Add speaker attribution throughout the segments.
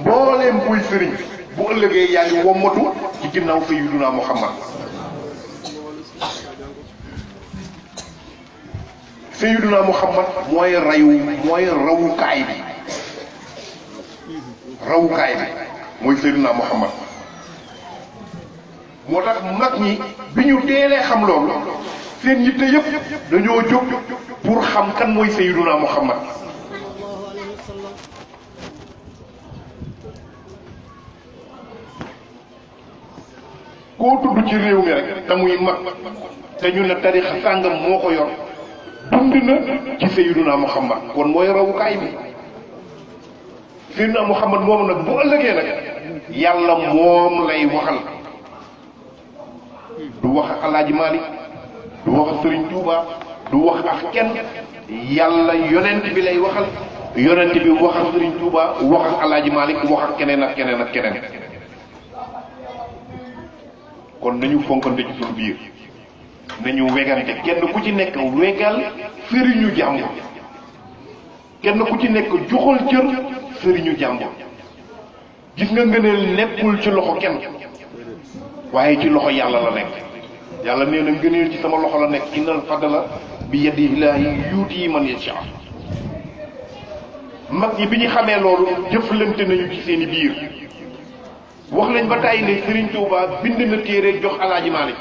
Speaker 1: mbooleem buy sëriñ bu ëllëgee yaa ngi wommatu ci ginnaaw Sayyiduna Muhammad. Sayyiduna Muhammad mooy rawukaay bi mooy Sayyiduna Muhammad. moo tax mag ñi bi ñu teelee xam loolu seen yitte yëpp dañoo jóg pour xam kan mooy Sayyiduna Muhammad. koo tudd ci réew mi rek te muy mag te ñu ne tarixa sàngam moo ko yor dund na ci Sayyiduna Muhammad kon mooy rawukaay bi. Sayyiduna Muhammad moom nag bu ëllëgee nag yàlla moom lay waxal. du wax ak Alaaji Malik du wax ak Sëriñ Tuuba du wax ak kenn yàlla yonent bi lay waxal yonent bi wax ak Sëriñ Tuuba wax ak Alaaji Malik wax ak keneen ak keneen ak keneen. kon nañu fonkante ci suñu biir nañu wegante kenn ku ci nekk wegal sëriñu jàmbur kenn ku ci nekk joxal cër sëriñu jàmbur. gis nga ngëneel nekkul ci loxo kenn waaye ci loxo yàlla la nekk. yàlla nee na ngëneel ci sama loxo la nekk innal fadla bi yadillaahi yuuti man yasha. mag ñi bi ñu xamee loolu jëflante nañu ci seeni biir. wax nañ ba tàyyi ne Serigne Touba bind na téere jox Alaaji Malik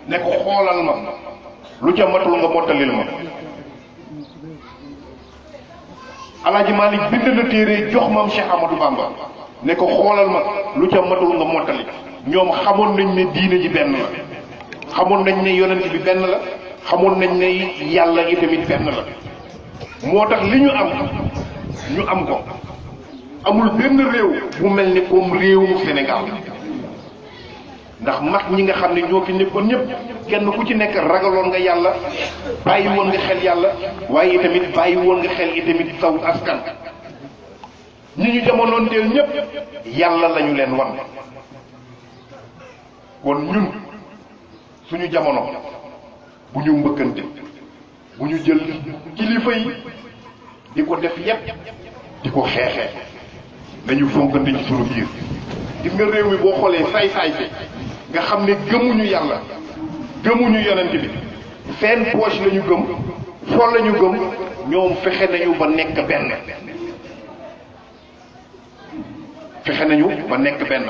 Speaker 1: ne ko xoolal ma lu ca matul nga mottalil ma. Alaaji Malik bind na téere jox maam Cheikh Amadou Bamba ne ko xoolal ma lu ca matul nga mottali. ñoom xamoon nañ ne diine ji benn la xamoon nañ ne yonent bi benn la xamoon nañ ne yàlla yi tamit benn la. moo tax li ñu am ko. amul benn réew bu mel ni comme réewum Sénégal ndax mag ñi nga xam ne ñoo fi nekkoon ñëpp kenn ku ci nekk ragaloon nga yàlla bàyyi woon nga xel yàlla waaye itamit bàyyi woon nga xel itamit saw askan. ñi ñu jamonoon teel ñëpp yàlla lañu leen wan. kon ñun suñu jamono bu ñu mbëkkante bu ñu jël kilifa yi di ko def yépp di ko xeexee. nañu fonkante ci sunu biir. gis nga réew mi boo xoolee saay-saay fi nga xam ne gëmuñu yàlla gëmuñu yonent bi seen poche la ñu gëm fol la ñu gëm ñoom fexe nañu ba nekk benn. fexe nañu ba nekk benn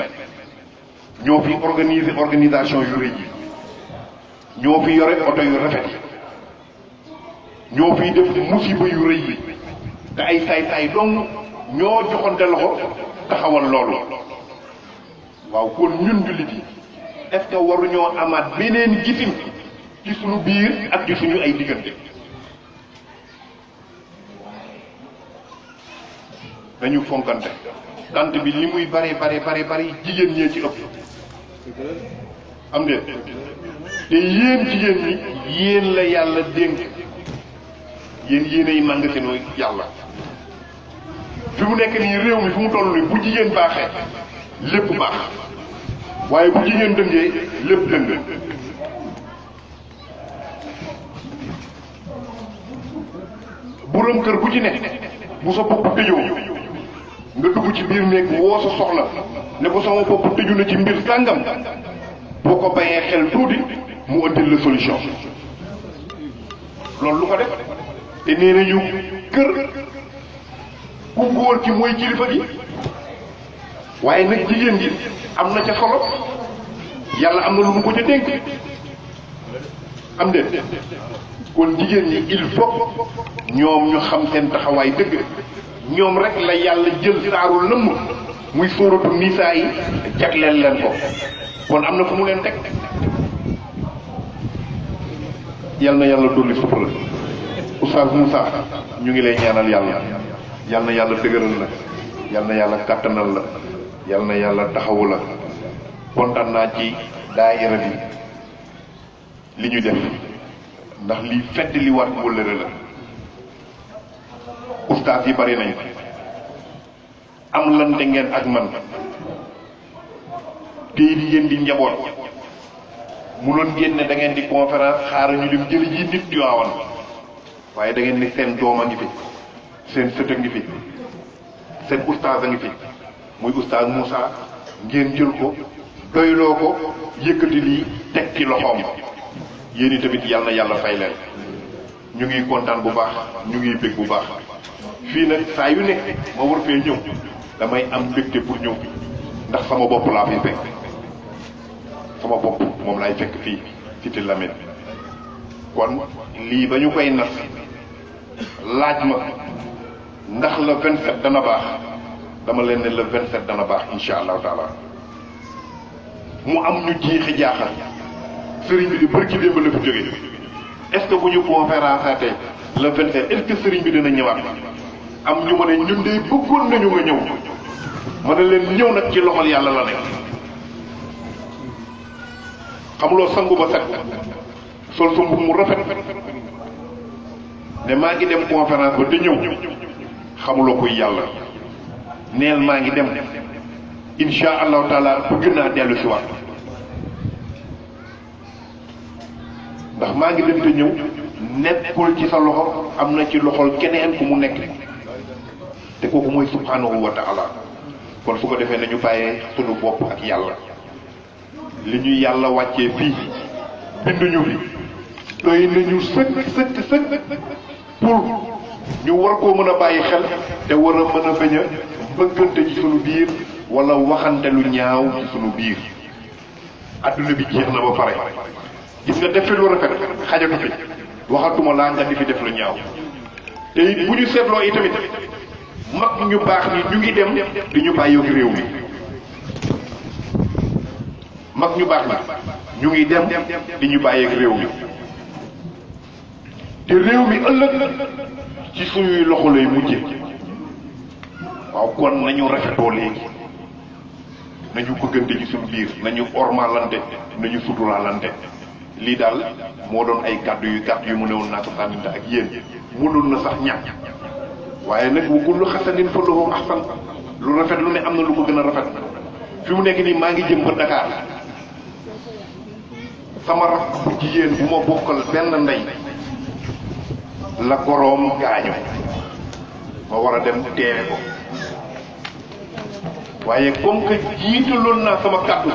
Speaker 1: ñoo fi organisation yu rëy yi ñoo fi yore oto yu rafet yi ñoo fiy def musiba yu rëy yi te ay saay-saay dong ñoo joxante loxo taxawal loolu. waaw kon ñun jullit yi est-ce que waruñoo amaat beneen gisin ci suñu biir ak ci suñu ay diggante. dañu fonkante tant bi li muy bari jigéen ñee ci ëpp am de te yéen jigéen ñi yéen la yàlla dénk yéenay màngatinu yàlla. fi mu nekk nii réew mi fi mu toll nii bu jigéen baaxee lépp baax waaye bu jigéen dëngee lépp dëng. boroom kër bu ci ne bu sa bopp tëjoo nga dugg ci biir néeg woo sa soxla ne ko sama bopp tëju na ci mbir sàngam boo ko bayee xel tuuti mu ëndil la solution loolu lu ko def te nee nañu kër ku góor ki mooy kilifa gi waaye nag jigéen gi am na ca solo yàlla am na lu mu ko ca dénk am de kon jigéen ñi il faut ñoom ñu xam seen taxawaay dëgg ñoom rek la yàlla jël saaru lëmm muy sóoratu nisaa yi jagleel leen ko kon am na fu mu leen teg yal na yàlla dolli sutura Oustaz Moussa ñu ngi lay ñaanal yàlla yal na yàlla dëgëral la yal na yàlla kàttanal la yal na yàlla taxawu la kontaan naa ci daayira bi li ñu def ndax lii fedd li waat wëllëre la ustaas yi bari nañ am lante ngeen ak man tey di ngeen di njaboot munoon ngeen ne da ngeen di conférence xaaral ñu dem jëli ji nit Tiwaawan waaye da ngeen ni seen doom a ngi fi seen sët a ngi fi seen ustaas a ngi fi muy ustaas Moussa ngeen jël ko doyloo ko yëkkati lii teg ci loxoom yéen i tamit yàlla na yàlla fay leen ñu ngi kontaan bu baax ñu ngi bég bu baax fii nag saa yu nekk ma war fee ñëw damay am mbégte pour ñëw ndax sama bopp laa fi fekk sama bopp moom laay fekk fii Cité Lamy kon lii ba ñu koy nas laaj ma ndax le 27 dana baax dama leen ne le 27 dana baax incha allahu taala mu am ñu jiixi jaaxal sëriñ bi di bërki démb la fi jógee est-ce que bu ñu conférence tey le 27 est-ce que sëriñ bi dina ñëwaat am ñu ma ne ñun de bëggoon nañu nga ñëw ma ne leen ñëw nag ci loxol yàlla la nekk xamuloo sangu ba set sol sa mbubb mu rafet ne maa ngi dem conférence ba te ñëw xamuloo koy yàlla neel maa ngi dem insha allahu taala bëgg naa dellu si waat ndax maa ngi dem te ñëw nekkul ci sa loxo am na ci loxol keneen ku mu nekk te kooku mooy subhanahu wa taala kon su ko defee nañu bàyyee sunu bopp ak yàlla li ñuy yàlla wàccee fii binduñu fi doy nañu sëkk pour ñu war koo mën a bàyyi xel te war a mën a bañ a bëggante ci sunu biir wala waxante lu ñaaw ci sunu biir adduna bi jeex na ba pare gis nga def fi lu rafet xajatu fi waxatuma laa nga di fi def lu ñaaw te it bu ñu seetloo itamit mag ñu baax ñi ñu ngi dem di ñu bàyyi ak réew mi mag ñu baax ñi ñu ngi dem di ñu bàyyi ak réew mi te réew mi ëllëg ci suñuy loxo lay mujje waaw kon nañu rafetoo léegi nañu bëggante ci suñu biir nañu ormalante nañu suturaalante lii daal moo doon ay kàddu yu gàtt yu mu ne woon naa ko sànninte ak yéen mënoon na sax ñàkk waaye nag bu kullu xasanin fa lahu ahsan lu rafet lu ne am na lu ko gën a rafet fi mu nekk nii maa ngi jëm ba Dakar sama rakk bu jigéen bu ma bokkal benn ndey la goroom gaañu ma war a dem teewe ko waaye comme que jiitaloon naa sama kàddu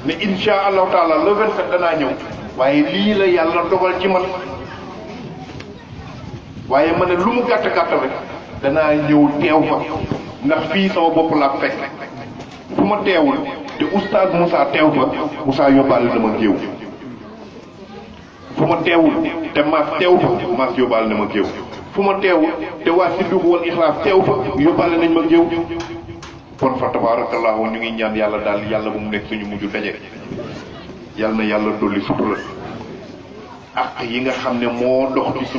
Speaker 1: ne insha allahu taala le 27 danaa ñëw waaye lii la yàlla dogal ci man waaye ma ne lu mu gàtt gàtt rek danaa ñëw teew fa ndax fii sama bopp laa fekk fu ma teewul te oustaz Moussa teew fa Moussa yóbbaale na ma géew fu ma teewul te maas teew fa maas yóbbaale na ma géew fu ma teewul te waa Siddiq wal Ixlaas teew fa yóbbaale nañ ma géew kon fa tabarakallahu ñu ngi ñaan yàlla daal yàlla bu mu nekk suñu mujj daje yàlla na yàlla dolli sutura ak yi nga xam ne moo dox ci suñu